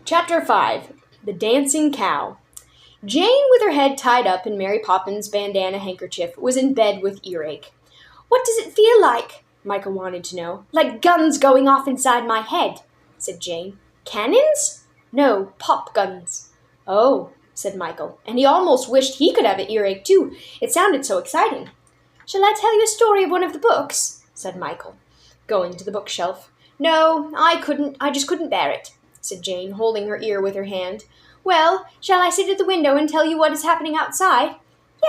Chapter 5 The Dancing Cow. Jane, with her head tied up in Mary Poppins' bandana handkerchief, was in bed with earache. "What does it feel like?" Michael wanted to know. "Like guns going off inside my head," said Jane. "Cannons?" "No, pop guns." "Oh," said Michael, and he almost wished he could have an earache too. It sounded so exciting. "Shall I tell you a story of one of the books?" said Michael, going to the bookshelf. "No, I couldn't. I just couldn't bear it," said Jane, holding her ear with her hand. "Well, shall I sit at the window and tell you what is happening outside?"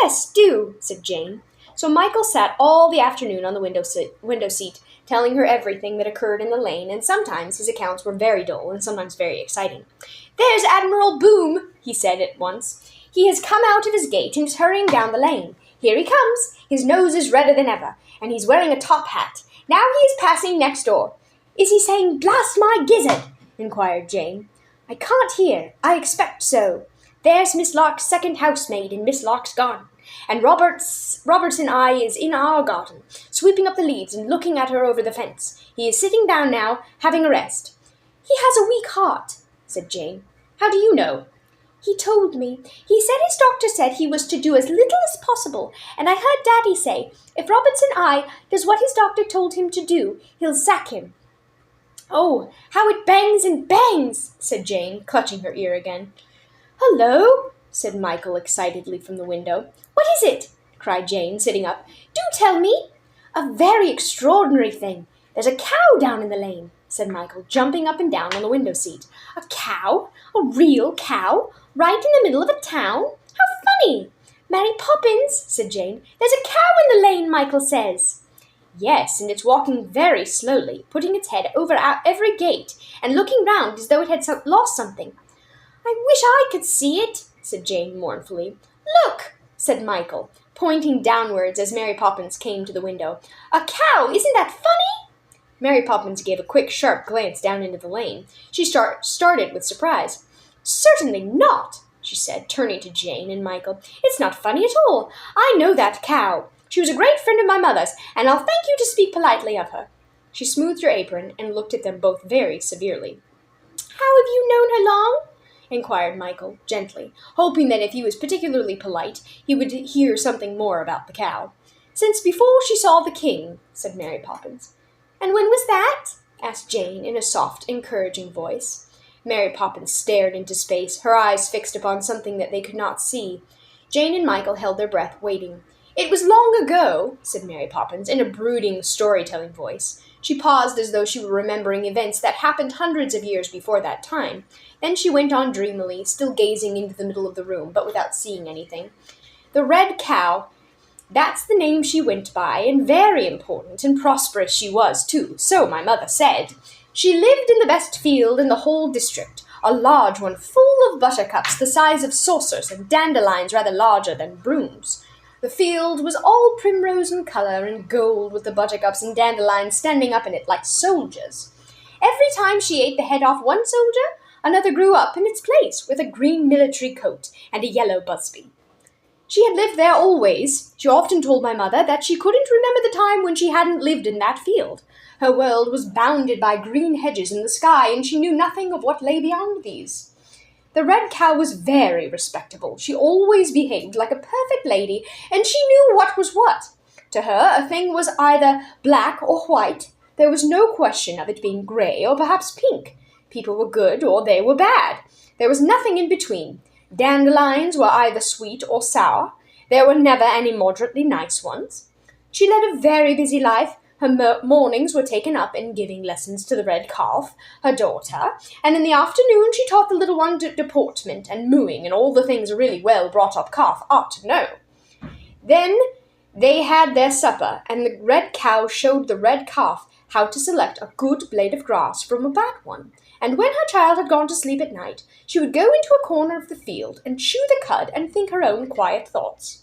"Yes, do," said Jane. So Michael sat all the afternoon on the window seat, telling her everything that occurred in the lane, and sometimes his accounts were very dull and sometimes very exciting. "There's Admiral Boom," he said at once. "He has come out of his gate and is hurrying down the lane. Here he comes. His nose is redder than ever, and he's wearing a top hat. Now he is passing next door." "Is he saying 'blast my gizzard'?" inquired Jane. "I can't hear. I expect so. There's Miss Lark's second housemaid in Miss Lark's garden, and Robertson I is in our garden, sweeping up the leaves and looking at her over the fence. He is sitting down now, having a rest." "He has a weak heart," said Jane. "How do you know?" "He told me. He said his doctor said he was to do as little as possible, and I heard Daddy say, if Robertson I does what his doctor told him to do, he'll sack him." "Oh, how it bangs and bangs!" said Jane, clutching her ear again. "Hullo!" said Michael excitedly from the window. "What is it?" cried Jane, sitting up. "Do tell me." "A very extraordinary thing. There's a cow down in the lane," said Michael, jumping up and down on the window seat. "A cow? A real cow? Right in the middle of a town? How funny!" "Mary Poppins," said Jane, "there's a cow in the lane, Michael says." "Yes, and it's walking very slowly, putting its head over every gate and looking round as though it had lost something." "I wish I could see it," said Jane mournfully. "Look," said Michael, pointing downwards as Mary Poppins came to the window. "A cow! Isn't that funny?" Mary Poppins gave a quick, sharp glance down into the lane. She started with surprise. "Certainly not," she said, turning to Jane and Michael. "It's not funny at all. I know that cow. She was a great friend of my mother's, and I'll thank you to speak politely of her." She smoothed her apron and looked at them both very severely. "How have you known her long?" inquired Michael, gently, hoping that if he was particularly polite, he would hear something more about the cow. "Since before she saw the king," said Mary Poppins. "And when was that?" asked Jane in a soft, encouraging voice. Mary Poppins stared into space, her eyes fixed upon something that they could not see. Jane and Michael held their breath, waiting. "It was long ago," said Mary Poppins, in a brooding, storytelling voice. She paused as though she were remembering events that happened hundreds of years before that time. Then she went on dreamily, still gazing into the middle of the room, but without seeing anything. "The Red Cow, that's the name she went by, and very important and prosperous she was, too, so my mother said. She lived in the best field in the whole district, a large one full of buttercups the size of saucers and dandelions rather larger than brooms. The field was all primrose in colour and gold, with the buttercups and dandelions standing up in it like soldiers. Every time she ate the head off one soldier, another grew up in its place with a green military coat and a yellow busby. She had lived there always. She often told my mother that she couldn't remember the time when she hadn't lived in that field. Her world was bounded by green hedges in the sky, and she knew nothing of what lay beyond these. The Red Cow was very respectable. She always behaved like a perfect lady, and she knew what was what. To her, a thing was either black or white. There was no question of it being grey or perhaps pink. People were good or they were bad. There was nothing in between. Dandelions were either sweet or sour. There were never any moderately nice ones. She led a very busy life. Her mornings were taken up in giving lessons to the red calf, her daughter, and in the afternoon she taught the little one deportment and mooing and all the things a really well-brought-up calf ought to know. Then they had their supper, and the red cow showed the red calf how to select a good blade of grass from a bad one, and when her child had gone to sleep at night, she would go into a corner of the field and chew the cud and think her own quiet thoughts.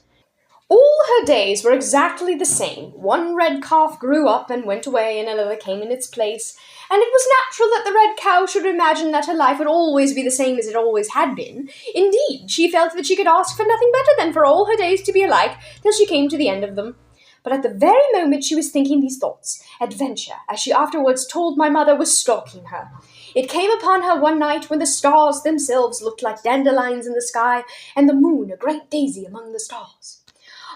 All her days were exactly the same. One red calf grew up and went away, and another came in its place, and it was natural that the red cow should imagine that her life would always be the same as it always had been. Indeed, she felt that she could ask for nothing better than for all her days to be alike till she came to the end of them. But at the very moment she was thinking these thoughts, adventure, as she afterwards told my mother, was stalking her. It came upon her one night when the stars themselves looked like dandelions in the sky, and the moon a great daisy among the stars.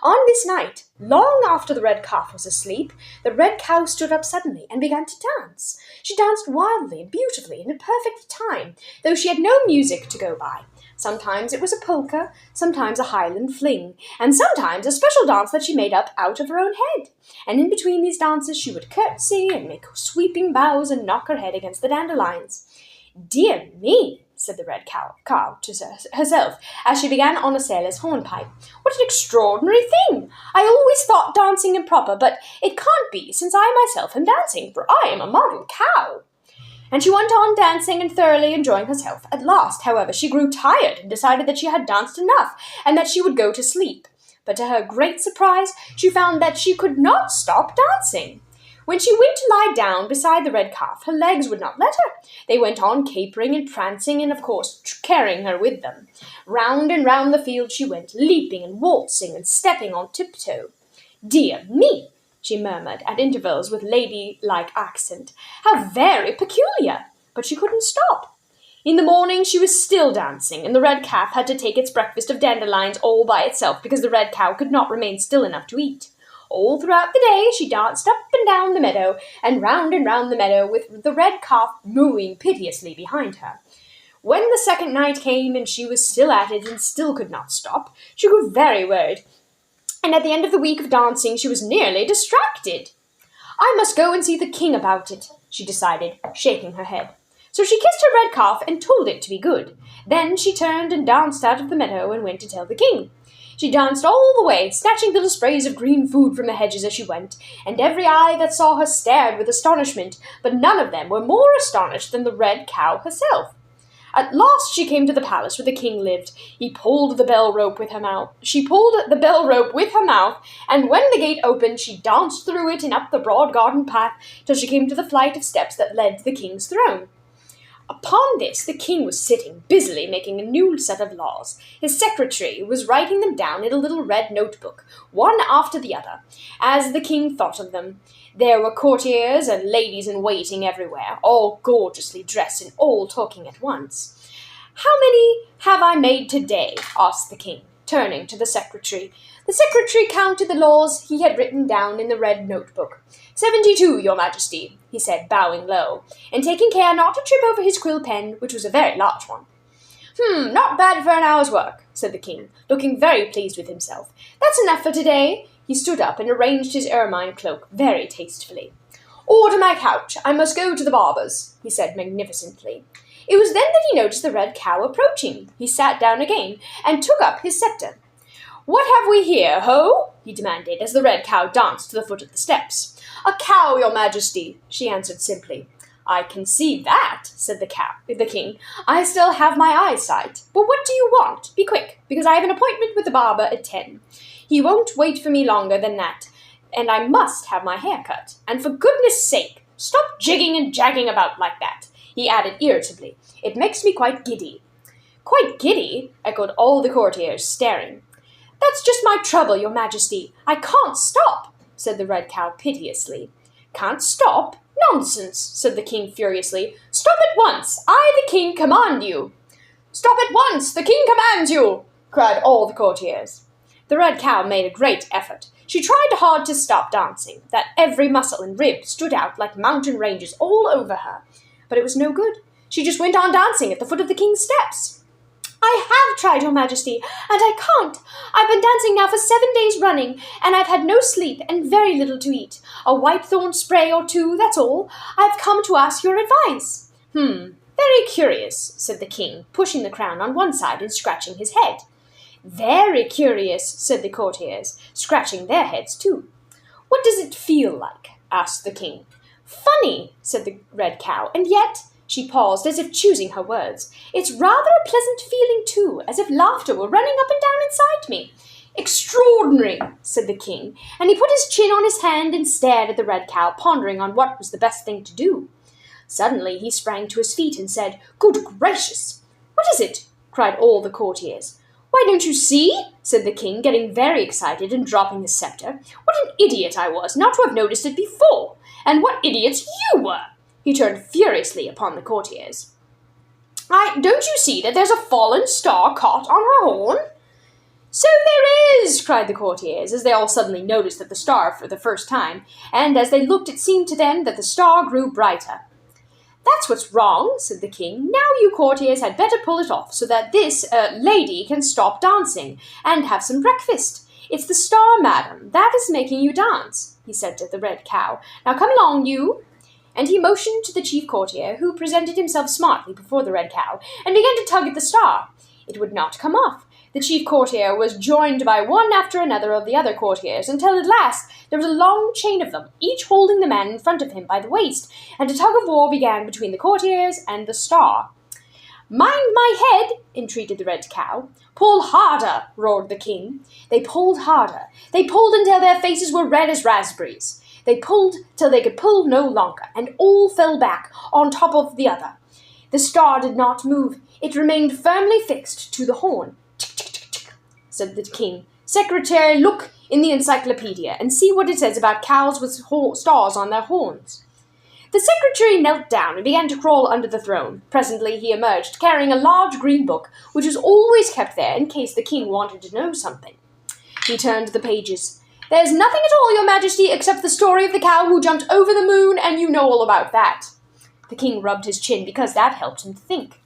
On this night, long after the red calf was asleep, the red cow stood up suddenly and began to dance. She danced wildly and beautifully in a perfect time, though she had no music to go by. Sometimes it was a polka, sometimes a Highland fling, and sometimes a special dance that she made up out of her own head. And in between these dances she would curtsy and make sweeping bows and knock her head against the dandelions. "Dear me," said the red cow to herself, as she began on a sailor's hornpipe. "What an extraordinary thing! I always thought dancing improper, but it can't be, since I myself am dancing, for I am a modern cow." And she went on dancing and thoroughly enjoying herself. At last, however, she grew tired and decided that she had danced enough, and that she would go to sleep. But to her great surprise, she found that she could not stop dancing. When she went to lie down beside the red calf, her legs would not let her. They went on capering and prancing and, of course, carrying her with them. Round and round the field she went, leaping and waltzing and stepping on tiptoe. "Dear me," she murmured at intervals with ladylike accent. "How very peculiar!" But she couldn't stop. In the morning she was still dancing, and the red calf had to take its breakfast of dandelions all by itself because the red cow could not remain still enough to eat. All throughout the day she danced up and down the meadow, and round the meadow, with the red calf mooing piteously behind her. When the second night came, and she was still at it and still could not stop, she grew very worried, and at the end of the week of dancing she was nearly distracted. "I must go and see the king about it," she decided, shaking her head. So she kissed her red calf and told it to be good. Then she turned and danced out of the meadow and went to tell the king. She danced all the way, snatching little sprays of green food from the hedges as she went, and every eye that saw her stared with astonishment, but none of them were more astonished than the red cow herself. At last she came to the palace where the king lived. She pulled the bell rope with her mouth, and when the gate opened, she danced through it and up the broad garden path till she came to the flight of steps that led to the king's throne. Upon this, the king was sitting busily making a new set of laws. His secretary was writing them down in a little red notebook, one after the other, as the king thought of them. There were courtiers and ladies-in-waiting everywhere, all gorgeously dressed and all talking at once. "How many have I made today?" asked the king, turning to the secretary. The secretary counted the laws he had written down in the red notebook. 72, your majesty," he said, bowing low, and taking care not to trip over his quill pen, which was a very large one. Not bad for an hour's work," said the king, looking very pleased with himself. "That's enough for today." He stood up and arranged his ermine cloak very tastefully. "Order my couch. I must go to the barber's," he said magnificently. It was then that he noticed the red cow approaching. He sat down again and took up his scepter. "What have we here, ho?" he demanded, as the red cow danced to the foot of the steps. "A cow, your majesty," she answered simply. "I can see that," said the king. "I still have my eyesight. But what do you want? Be quick, because I have an appointment with the barber at 10. He won't wait for me longer than that, and I must have my hair cut. And for goodness sake, stop jigging and jagging about like that," he added irritably. "It makes me quite giddy." "Quite giddy?" echoed all the courtiers, staring. "That's just my trouble, your majesty. I can't stop," said the red cow piteously. "Can't stop? Nonsense," said the king furiously. "Stop at once. I, the king, command you." "Stop at once. The king commands you," cried all the courtiers. The red cow made a great effort. She tried hard to stop dancing, that every muscle and rib stood out like mountain ranges all over her. But it was no good. She just went on dancing at the foot of the king's steps. "I have tried, your majesty, and I can't. I've been dancing now for 7 days running, and I've had no sleep and very little to eat. A whitethorn spray or two, that's all. I've come to ask your advice." Very curious," said the king, pushing the crown on one side and scratching his head. "Very curious," said the courtiers, scratching their heads too. "What does it feel like?" asked the king. "Funny," said the red cow, "and yet—" She paused, as if choosing her words. "It's rather a pleasant feeling, too, as if laughter were running up and down inside me." "Extraordinary," said the king, and he put his chin on his hand and stared at the red cow, pondering on what was the best thing to do. Suddenly he sprang to his feet and said, "Good gracious!" "What is it?" cried all the courtiers. "Why, don't you see?" said the king, getting very excited and dropping his scepter. "What an idiot I was not to have noticed it before! And what idiots you were!" He turned furiously upon the courtiers. Don't you see that there's a fallen star caught on her horn? So there is, cried the courtiers, as they all suddenly noticed that the star for the first time, and as they looked it seemed to them that the star grew brighter. That's what's wrong, said the king. Now you courtiers had better pull it off, so that this lady can stop dancing, and have some breakfast. It's the star, madam, that is making you dance, he said to the red cow. Now come along, you. And he motioned to the chief courtier, who presented himself smartly before the red cow, and began to tug at the star. It would not come off. The chief courtier was joined by one after another of the other courtiers, until at last there was a long chain of them, each holding the man in front of him by the waist, and a tug-of-war began between the courtiers and the star. Mind my head, entreated the red cow. Pull harder, roared the king. They pulled harder. They pulled until their faces were red as raspberries. They pulled till they could pull no longer, and all fell back on top of the other. The star did not move. It remained firmly fixed to the horn. Said the king. Secretary, look in the encyclopedia and see what it says about cows with stars on their horns. The secretary knelt down and began to crawl under the throne. Presently he emerged, carrying a large green book, which was always kept there in case the king wanted to know something. He turned the pages. There's nothing at all, your majesty, except the story of the cow who jumped over the moon, and you know all about that. The king rubbed his chin because that helped him think.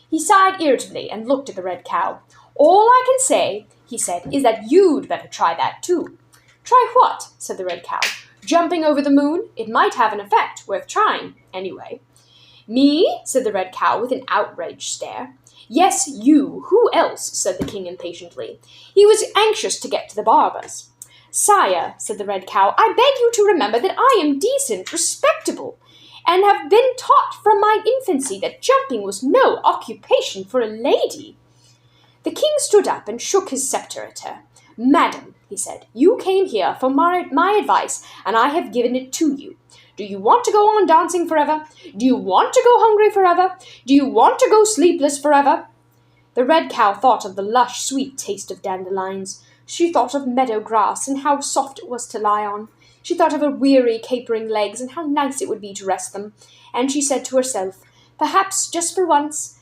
He sighed irritably and looked at the red cow. All I can say, he said, is that you'd better try that too. Try what? Said the red cow. Jumping over the moon? It might have an effect, worth trying, anyway. Me? Said the red cow with an outraged stare. Yes, you. Who else? Said the king impatiently. He was anxious to get to the barber's. Sire, said the red cow, I beg you to remember that I am decent, respectable, and have been taught from my infancy that jumping was no occupation for a lady. The king stood up and shook his sceptre at her. Madam, he said, you came here for my advice, and I have given it to you. Do you want to go on dancing forever? Do you want to go hungry forever? Do you want to go sleepless forever? The red cow thought of the lush, sweet taste of dandelions. She thought of meadow grass and how soft it was to lie on. She thought of her weary, capering legs and how nice it would be to rest them. And she said to herself, perhaps just for once,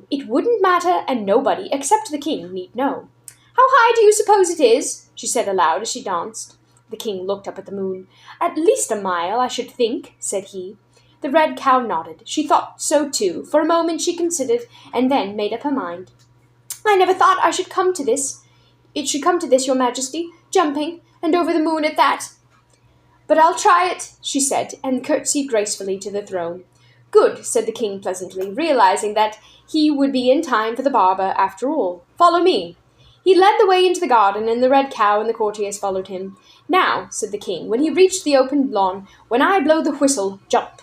it wouldn't matter and nobody, except the king, need know. How high do you suppose it is? She said aloud as she danced. The king looked up at the moon. At least a mile, I should think, said he. The red cow nodded. She thought so too. For a moment she considered, and then made up her mind. I never thought I should come to this. It should come to this, your majesty, jumping, and over the moon at that. But I'll try it, she said, and curtsied gracefully to the throne. Good, said the king pleasantly, realizing that he would be in time for the barber after all. Follow me. He led the way into the garden, and the red cow and the courtiers followed him. Now, said the king, when he reached the open lawn, when I blow the whistle, jump.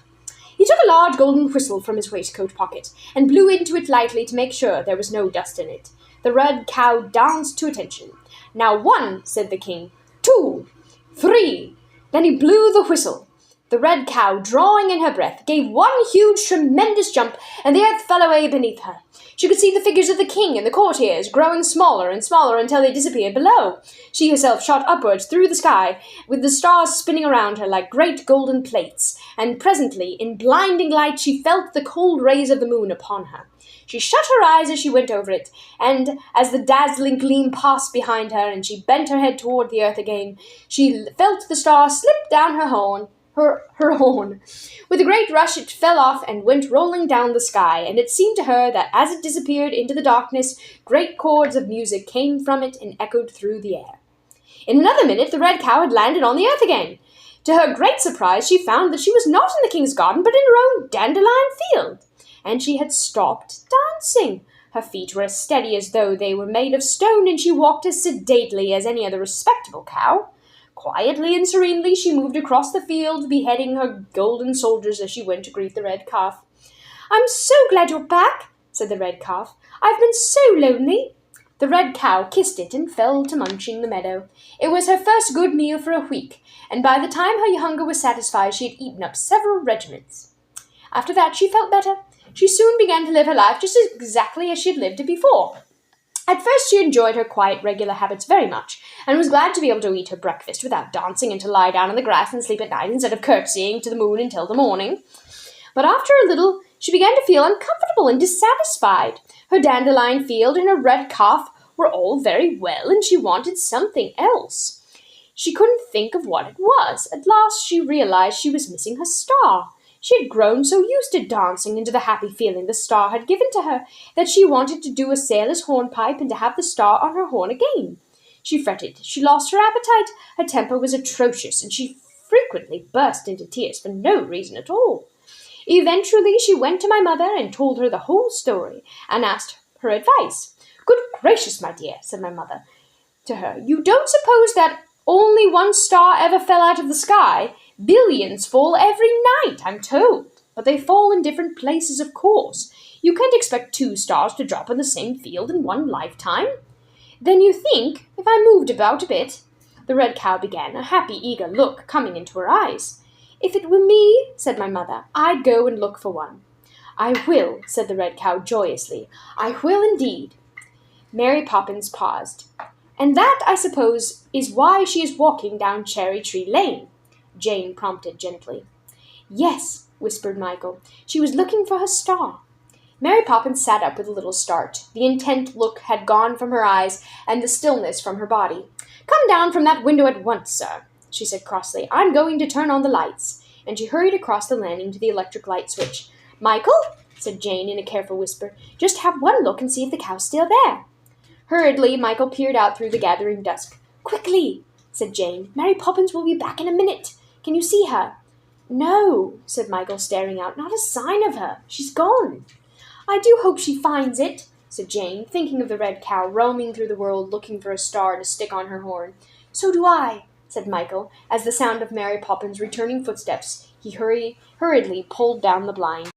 He took a large golden whistle from his waistcoat pocket, and blew into it lightly to make sure there was no dust in it. The red cow danced to attention. Now 1, said the king, 2, 3. Then he blew the whistle. The red cow, drawing in her breath, gave one huge, tremendous jump, and the earth fell away beneath her. She could see the figures of the king and the courtiers growing smaller and smaller until they disappeared below. She herself shot upwards through the sky, with the stars spinning around her like great golden plates, and presently, in blinding light, she felt the cold rays of the moon upon her. She shut her eyes as she went over it, and as the dazzling gleam passed behind her, and she bent her head toward the earth again, she felt the star slip down her horn. With a great rush it fell off and went rolling down the sky, and it seemed to her that as it disappeared into the darkness, great chords of music came from it and echoed through the air. In another minute the red cow had landed on the earth again. To her great surprise she found that she was not in the king's garden but in her own dandelion field, and she had stopped dancing. Her feet were as steady as though they were made of stone, and she walked as sedately as any other respectable cow. Quietly and serenely she moved across the field, beheading her golden soldiers as she went to greet the red calf. I'm so glad you're back, said the red calf. I've been so lonely. The red cow kissed it and fell to munching the meadow. It was her first good meal for a week, and by the time her hunger was satisfied she had eaten up several regiments. After that she felt better. She soon began to live her life just exactly as she had lived it before. At first she enjoyed her quiet, regular habits very much, and was glad to be able to eat her breakfast without dancing and to lie down on the grass and sleep at night instead of curtsying to the moon until the morning. But after a little, she began to feel uncomfortable and dissatisfied. Her dandelion field and her red calf were all very well, and she wanted something else. She couldn't think of what it was. At last she realized she was missing her star. She had grown so used to dancing into the happy feeling the star had given to her that she wanted to do a sailor's hornpipe and to have the star on her horn again. She fretted. She lost her appetite. Her temper was atrocious, and she frequently burst into tears for no reason at all. Eventually she went to my mother and told her the whole story and asked her advice. "Good gracious, my dear," said my mother to her, "you don't suppose that only one star ever fell out of the sky? Billions fall every night, I'm told. But they fall in different places, of course. You can't expect two stars to drop in the same field in one lifetime." "Then you think, if I moved about a bit," the red cow began, a happy, eager look coming into her eyes. "If it were me," said my mother, "I'd go and look for one." "I will," said the red cow joyously. "I will indeed." Mary Poppins paused. "And that, I suppose, is why she is walking down Cherry Tree Lane," Jane prompted gently. "Yes," whispered Michael. "She was looking for her star." Mary Poppins sat up with a little start. The intent look had gone from her eyes and the stillness from her body. "Come down from that window at once, sir," she said crossly. "I'm going to turn on the lights." And she hurried across the landing to the electric light switch. "Michael," said Jane in a careful whisper, "just have one look and see if the cow's still there." Hurriedly, Michael peered out through the gathering dusk. "Quickly," said Jane. "Mary Poppins will be back in a minute. Can you see her?" "No," said Michael, staring out. "Not a sign of her. She's gone." "I do hope she finds it," said Jane, thinking of the red cow roaming through the world looking for a star to stick on her horn. "So do I," said Michael, as the sound of Mary Poppins' returning footsteps he hurriedly pulled down the blind.